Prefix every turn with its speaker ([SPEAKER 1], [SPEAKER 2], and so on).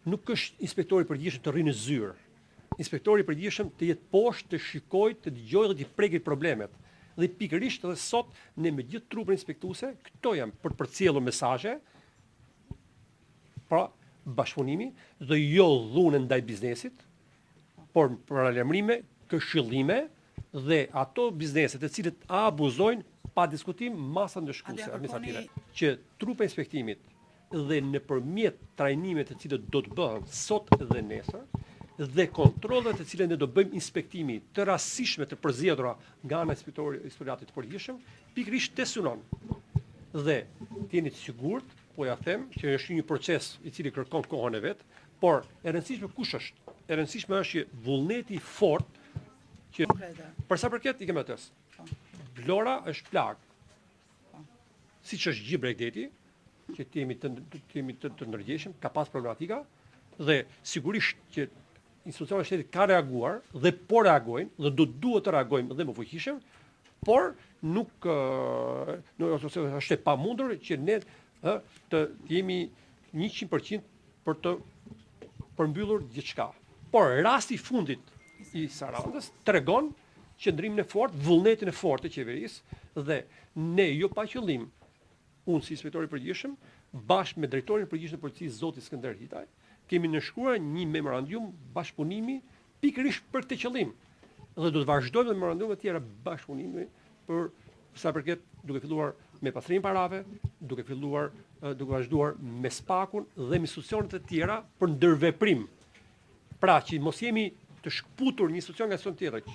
[SPEAKER 1] nuk është inspektori i përgjithshëm të rrinë në zyrë. Inspektori i përgjithshëm të jetë poshtë, të shikojë, të dëgjojë dhe të prekë problemet. Dhe pikërisht edhe sot ne me gjithë trupin inspektuese, këto janë për të përcjellur mesazhe, pra bashkëpunimi dhe jo dhunë ndaj biznesit, por paralajmërime, këshillime dhe ato bizneset të cilët abuzojnë pa diskutim masa ndëshkuese administrative që trupa e inspektimit dhe nëpërmjet trajnimeve të cilët do të bëhen sot dhe nesër dhe kontrollet të cilët ne do bëjmë inspektimi të rastësishme të përzgjedhura nga ana e inspektoratit të përgjithshëm, pikërisht të synon. Dhe të jeni të sigurt, po ja them që është një proces i cili kërkon kohën e vet, por e rëndësishme kush është? E rëndësishme është që vullneti i fortë që për sa përket i kemi atës. Vlora është plagë. Siç është gjithë Bregdeti, që jemi të ndërgjegjshëm, ka pas problematika dhe sigurisht që institucionet e shtetit ka reaguar dhe po reagojnë dhe duhet të reagojmë dhe më fuqishëm, por nuk është e pamundur që ne të jemi 100% për të përmbyllur gjithçka. Por rasti i fundit i Sarandës tregon qëndrimin e fortë, vullnetin e fortë të qeverisë dhe ne jo pa qëllim, unë si inspektor i përgjithshëm, bashkë me drejtorin e përgjithshëm të policisë zoti Skënder Hitaj, kemi nënshkruar një memorandum bashkëpunimi pikërisht për këtë qëllim. Dhe do të vazhdojmë me memorandume të tjera bashkëpunimi për sa përket duke filluar me pastrimin parave, duke vazhduar me SPAK-un dhe me institucionet e tjera për ndërveprim. Pra që mos jemi të shkputur një institucion nga institucion tjetër,